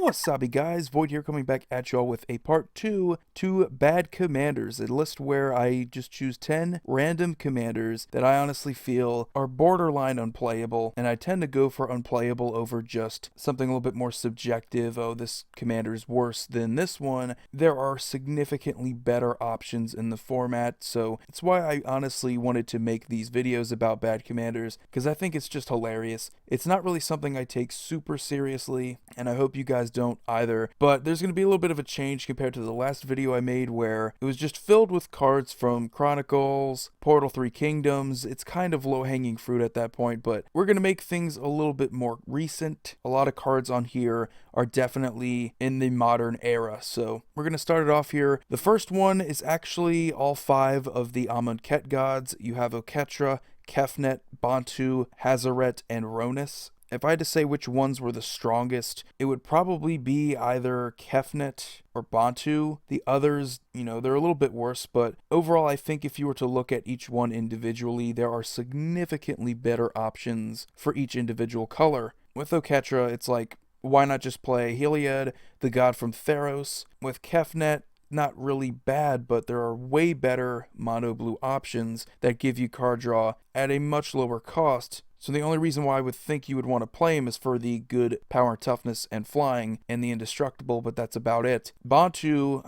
Wasabi guys, Void here coming back at y'all with a part 2 to Bad Commanders, a list where I just choose 10 random commanders that I honestly feel are borderline unplayable, and I tend to go for unplayable over just something a little bit more subjective. Oh, this commander is worse than this one. There are significantly better options in the format, so it's why I honestly wanted to make these videos about bad commanders, because I think it's just hilarious. It's not really something I take super seriously, and I hope you guys don't either, but there's going to be a little bit of a change compared to the last video I made where it was just filled with cards from Chronicles, Portal 3 Kingdoms. It's kind of low-hanging fruit at that point, but we're going to make things a little bit more recent. A lot of cards on here are definitely in the modern era, so we're going to start it off here. The first one is actually all 5 of the Amonkhet gods. You have Oketra, Kefnet, Bantu, Hazaret, and Ronus. If I had to say which ones were the strongest, it would probably be either Kefnet or Bantu. The others, they're a little bit worse, but overall I think if you were to look at each one individually, there are significantly better options for each individual color. With Oketra, it's like, why not just play Heliod, the god from Theros? With Kefnet, not really bad, but there are way better mono blue options that give you card draw at a much lower cost. So the only reason why I would think you would want to play him is for the good power, toughness, and flying, and the indestructible, but that's about it. Bantu,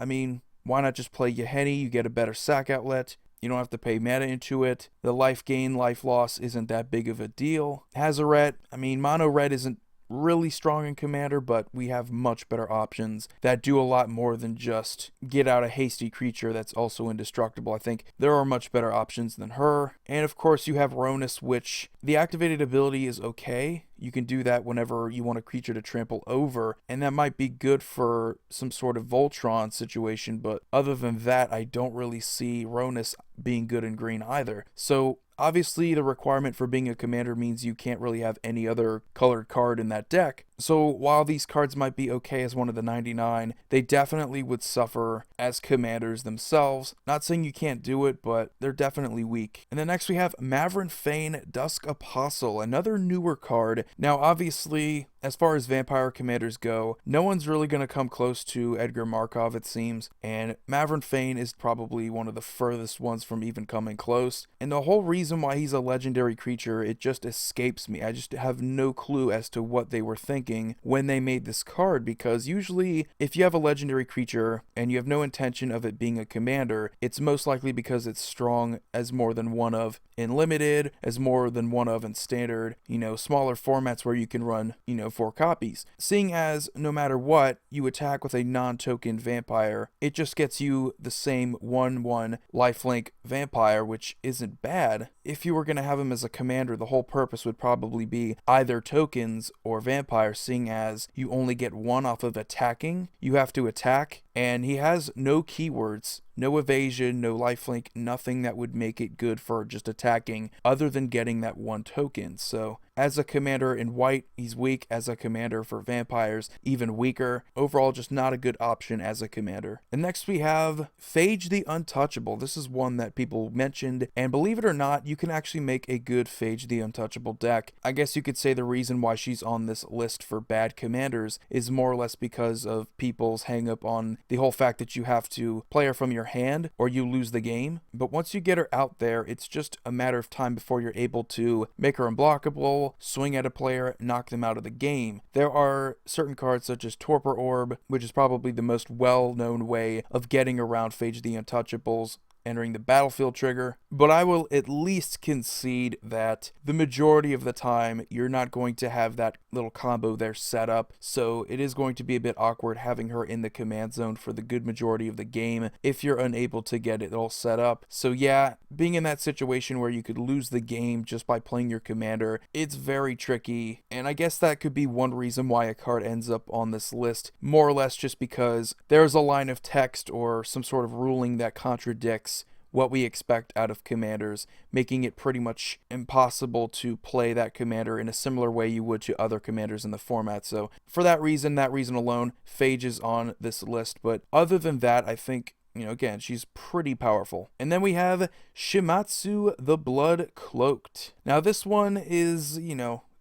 why not just play Yahenni? You get a better sack outlet. You don't have to pay mana into it. The life gain, life loss isn't that big of a deal. Hazaret, mono red isn't really strong in Commander, but we have much better options that do a lot more than just get out a hasty creature that's also indestructible. I think there are much better options than her. And of course you have Ronus, which the activated ability is okay. You can do that whenever you want a creature to trample over, and that might be good for some sort of Voltron situation, but other than that, I don't really see Ronus being good in green either. So obviously the requirement for being a commander means you can't really have any other colored card in that deck. So while these cards might be okay as one of the 99, they definitely would suffer as commanders themselves. Not saying you can't do it, but they're definitely weak. And then next we have Maverick Fane, Dusk Apostle, another newer card. Now obviously, as far as vampire commanders go, no one's really going to come close to Edgar Markov, it seems, and Maverick Fane is probably one of the furthest ones from even coming close. And the whole reason why he's a legendary creature, it just escapes me. I just have no clue as to what they were thinking when they made this card, because usually if you have a legendary creature and you have no intention of it being a commander, it's most likely because it's strong as more than one of in limited, as more than one of in standard, smaller formats where you can run, 4 copies. Seeing as no matter what you attack with a non-token vampire, it just gets you the same 1/1 lifelink vampire, which isn't bad. If you were going to have him as a commander, the whole purpose would probably be either tokens or vampire, seeing as you only get 1 off of attacking. You have to attack, and he has no keywords. No evasion, no lifelink, nothing that would make it good for just attacking other than getting that 1 token. So as a commander in white, he's weak. As a commander for vampires, even weaker. Overall, just not a good option as a commander. And next we have Phage the Untouchable. This is one that people mentioned, and believe it or not, you can actually make a good Phage the Untouchable deck. I guess you could say the reason why she's on this list for bad commanders is more or less because of people's hang up on the whole fact that you have to play her from your hand or you lose the game. But once you get her out there, it's just a matter of time before you're able to make her unblockable, swing at a player, knock them out of the game. There are certain cards such as Torpor Orb, which is probably the most well-known way of getting around Phage the Untouchables entering the battlefield trigger, but I will at least concede that the majority of the time you're not going to have that little combo there set up, so it is going to be a bit awkward having her in the command zone for the good majority of the game if you're unable to get it all set up. So yeah, being in that situation where you could lose the game just by playing your commander, it's very tricky, and I guess that could be one reason why a card ends up on this list, more or less just because there's a line of text or some sort of ruling that contradicts what we expect out of commanders, making it pretty much impossible to play that commander in a similar way you would to other commanders in the format. So for that reason alone, Phage is on this list. But other than that, I think again, she's pretty powerful. And then we have Shimasu the Blood Cloaked. Now this one is,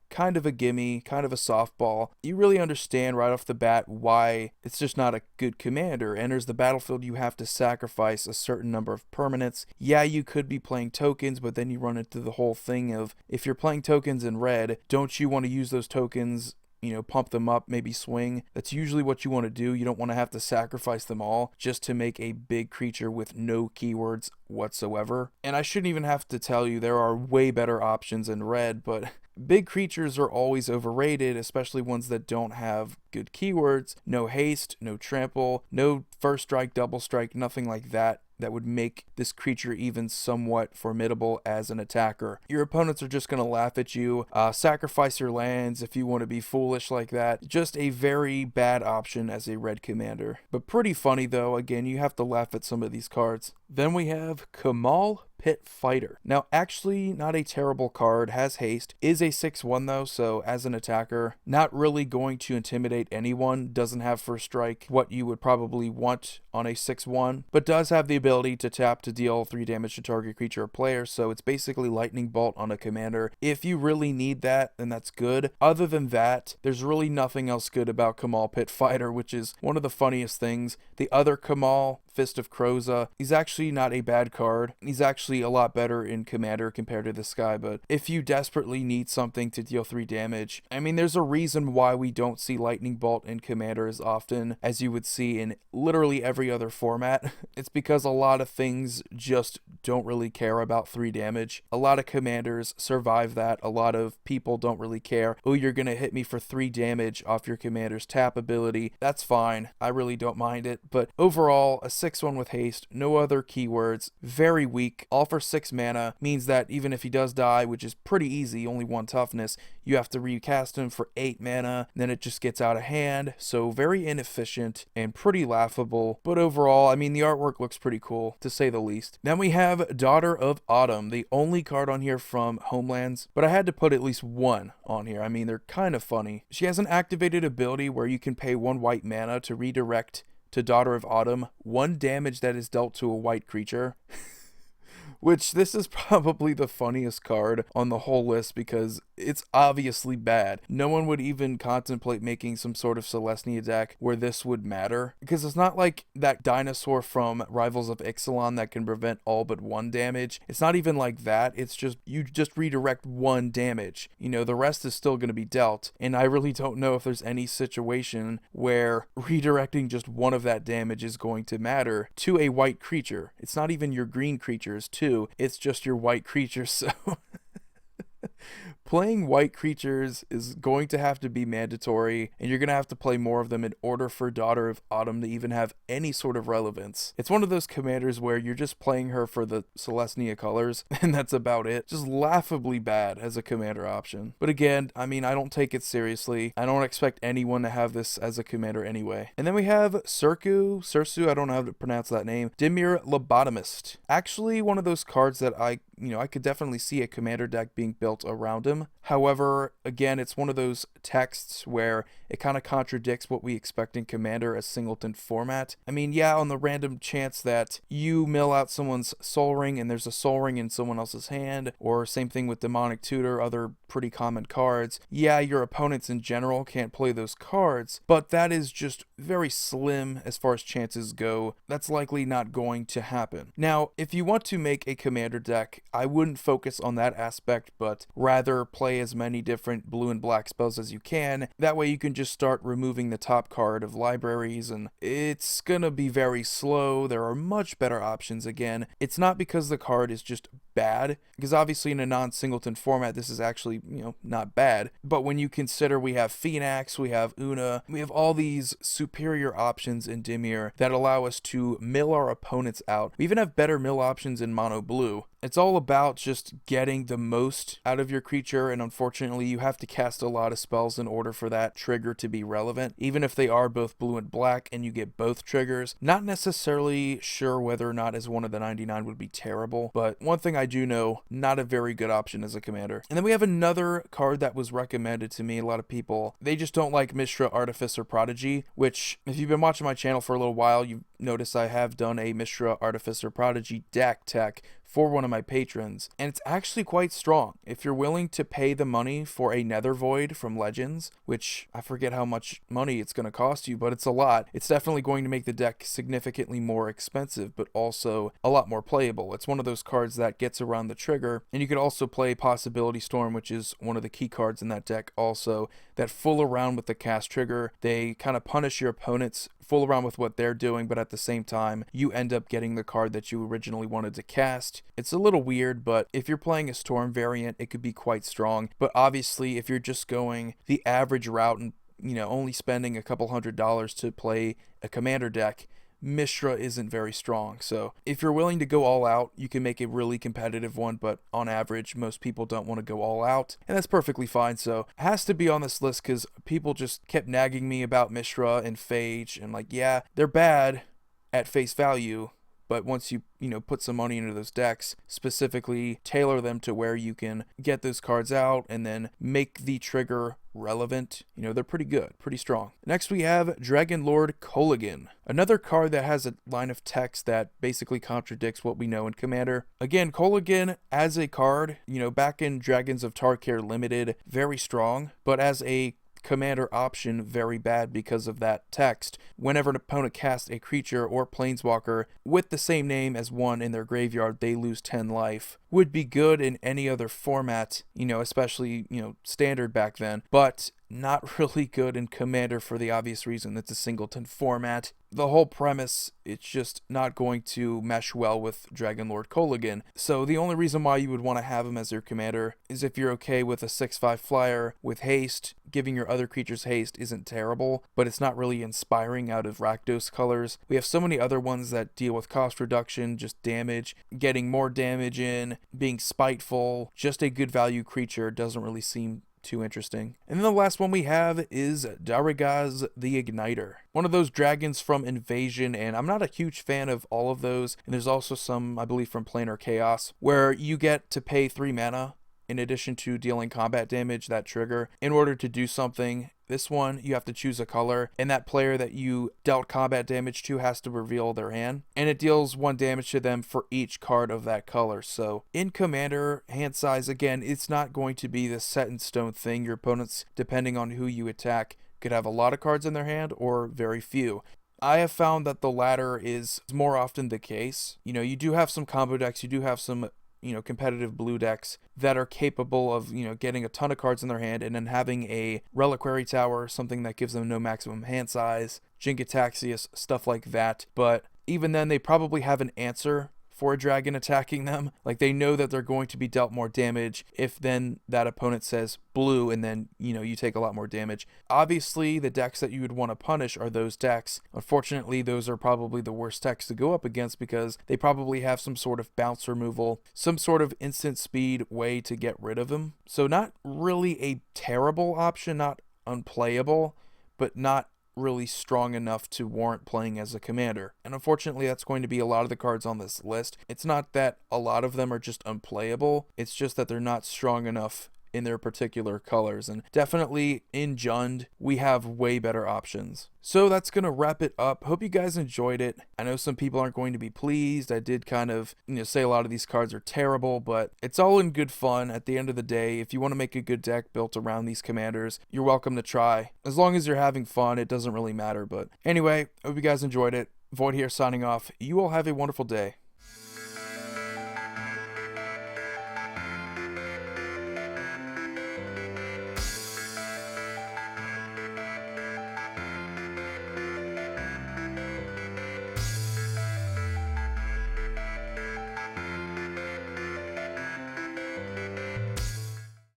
kind of a gimme, kind of a softball. You really understand right off the bat why it's just not a good commander. Enters the battlefield, you have to sacrifice a certain number of permanents. Yeah, you could be playing tokens, but then you run into the whole thing of, if you're playing tokens in red, don't you want to use those tokens, pump them up, maybe swing? That's usually what you want to do. You don't want to have to sacrifice them all just to make a big creature with no keywords whatsoever. And I shouldn't even have to tell you, there are way better options in red, but big creatures are always overrated, especially ones that don't have good keywords. No haste, no trample, no first strike, double strike, nothing like that would make this creature even somewhat formidable as an attacker. Your opponents are just going to laugh at you, sacrifice your lands if you want to be foolish like that. Just a very bad option as a red commander. But pretty funny though, again, you have to laugh at some of these cards. Then we have Kamal Pit Fighter. Now, actually, not a terrible card, has haste, is a 6/1 though, so as an attacker, not really going to intimidate anyone, doesn't have first strike, what you would probably want on a 6/1, but does have the ability to tap to deal 3 damage to target creature or player, so it's basically lightning bolt on a commander. If you really need that, then that's good. Other than that, there's really nothing else good about Kamal Pit Fighter, which is one of the funniest things. The other Kamal, Fist of Kroza, he's actually not a bad card. He's actually a lot better in Commander compared to this guy, but if you desperately need something to deal 3 damage, I mean, there's a reason why we don't see Lightning Bolt in Commander as often as you would see in literally every other format. It's because a lot of things just don't really care about 3 damage. A lot of commanders survive that. A lot of people don't really care. Oh, you're gonna hit me for 3 damage off your commander's tap ability. That's fine. I really don't mind it, but overall, a 6/1 with haste, no other keywords, very weak, all for 6 mana, means that even if he does die, which is pretty easy, only 1 toughness, you have to recast him for 8 mana, then it just gets out of hand, so very inefficient and pretty laughable, but overall, I mean, the artwork looks pretty cool, to say the least. Then we have Daughter of Autumn, the only card on here from Homelands, but I had to put at least one on here. I mean, they're kind of funny. She has an activated ability where you can pay 1 white mana to redirect to Daughter of Autumn 1 damage that is dealt to a white creature. Which, this is probably the funniest card on the whole list because it's obviously bad. No one would even contemplate making some sort of Celestia deck where this would matter, because it's not like that dinosaur from Rivals of Ixalan that can prevent all but 1 damage. It's not even like that. It's just, you just redirect 1 damage. The rest is still going to be dealt, and I really don't know if there's any situation where redirecting just 1 of that damage is going to matter to a white creature. It's not even your green creatures too. It's just your white creatures, so playing white creatures is going to have to be mandatory, and you're going to have to play more of them in order for Daughter of Autumn to even have any sort of relevance. It's one of those commanders where you're just playing her for the Celestia colors, and that's about it. Just laughably bad as a commander option. But again, I mean, I don't take it seriously. I don't expect anyone to have this as a commander anyway. And then we have Sursu, I don't know how to pronounce that name, Damir Lobotomist. Actually, one of those cards that I could definitely see a commander deck being built around him. However, again, it's one of those texts where it kind of contradicts what we expect in Commander as singleton format. I mean, yeah, on the random chance that you mill out someone's Soul Ring and there's a Soul Ring in someone else's hand, or same thing with Demonic Tutor, other pretty common cards. Yeah, your opponents in general can't play those cards, but that is just very slim as far as chances go. That's likely not going to happen. Now, if you want to make a Commander deck, I wouldn't focus on that aspect, but rather play as many different blue and black spells as you can. That way you can just start removing the top card of libraries, and it's gonna be very slow. There are much better options. Again, it's not because the card is just bad, because obviously in a non-singleton format this is actually, not bad, but when you consider we have Phoenix, we have Una, we have all these superior options in Damir that allow us to mill our opponents out. We even have better mill options in mono blue. It's all about just getting the most out of your creature, and unfortunately you have to cast a lot of spells in order for that trigger to be relevant, even if they are both blue and black and you get both triggers. Not necessarily sure whether or not as one of the 99 would be terrible, but one thing I do know, not a very good option as a commander. And then we have another card that was recommended to me. A lot of people, they just don't like Mishra Artificer Prodigy, which if you've been watching my channel for a little while, you've noticed I have done a Mishra Artificer Prodigy deck tech for one of my patrons, and it's actually quite strong. If you're willing to pay the money for a Nether Void from Legends, which I forget how much money it's going to cost you, but it's a lot, it's definitely going to make the deck significantly more expensive, but also a lot more playable. It's one of those cards that gets around the trigger, and you could also play Possibility Storm, which is one of the key cards in that deck also, that fool around with the cast trigger. They kind of punish your opponents, fool around with what they're doing, but at the same time, you end up getting the card that you originally wanted to cast. It's a little weird, but if you're playing a Storm variant, it could be quite strong. But obviously, if you're just going the average route and, only spending a couple $100s to play a commander deck, Mishra isn't very strong. So if you're willing to go all out, you can make a really competitive one, but on average, most people don't want to go all out, and that's perfectly fine. So it has to be on this list because people just kept nagging me about Mishra and Phage, and like, yeah, they're bad at face value, but once you put some money into those decks, specifically tailor them to where you can get those cards out and then make the trigger relevant, they're pretty good, pretty strong. Next we have Dragon Lord Colaghen, another card that has a line of text that basically contradicts what we know in Commander. Again, Colaghen as a card, back in Dragons of Tarkir Limited, very strong, but as a commander option, very bad because of that text. Whenever an opponent casts a creature or planeswalker with the same name as one in their graveyard, they lose 10 life. Would be good in any other format, especially, standard back then, but not really good in Commander for the obvious reason it's a singleton format. The whole premise, it's just not going to mesh well with Dragon Lord Colaghen. So the only reason why you would want to have him as your commander is if you're okay with a 6/5 flyer with haste. Giving your other creatures haste isn't terrible, but it's not really inspiring out of Rakdos colors. We have so many other ones that deal with cost reduction, just damage, getting more damage in, being spiteful. Just a good value creature doesn't really seem too interesting. And then the last one we have is Dargas the Igniter. One of those dragons from Invasion, and I'm not a huge fan of all of those. And there's also some, I believe, from Planar Chaos, where you get to pay 3 mana in addition to dealing combat damage, that trigger, in order to do something. This one, you have to choose a color, and that player that you dealt combat damage to has to reveal their hand, and it deals 1 damage to them for each card of that color. So in Commander, hand size, again, it's not going to be the set in stone thing. Your opponents, depending on who you attack, could have a lot of cards in their hand or very few. I have found that the latter is more often the case. You do have some combo decks, you do have some competitive blue decks that are capable of, getting a ton of cards in their hand and then having a Reliquary Tower, something that gives them no maximum hand size, Jin-Gitaxias, stuff like that. But even then, they probably have an answer for a dragon attacking them. Like, they know that they're going to be dealt more damage if then that opponent says blue and then, you take a lot more damage. Obviously, the decks that you would want to punish are those decks. Unfortunately, those are probably the worst decks to go up against because they probably have some sort of bounce removal, some sort of instant speed way to get rid of them. So not really a terrible option, not unplayable, but not really strong enough to warrant playing as a commander. And unfortunately, that's going to be a lot of the cards on this list. It's not that a lot of them are just unplayable, it's just that they're not strong enough in their particular colors. And definitely in Jund, we have way better options. So that's going to wrap it up. Hope you guys enjoyed it. I know some people aren't going to be pleased. I did kind of, say a lot of these cards are terrible, but it's all in good fun. At the end of the day, if you want to make a good deck built around these commanders, you're welcome to try. As long as you're having fun, it doesn't really matter. But anyway, hope you guys enjoyed it. Void here signing off. You all have a wonderful day.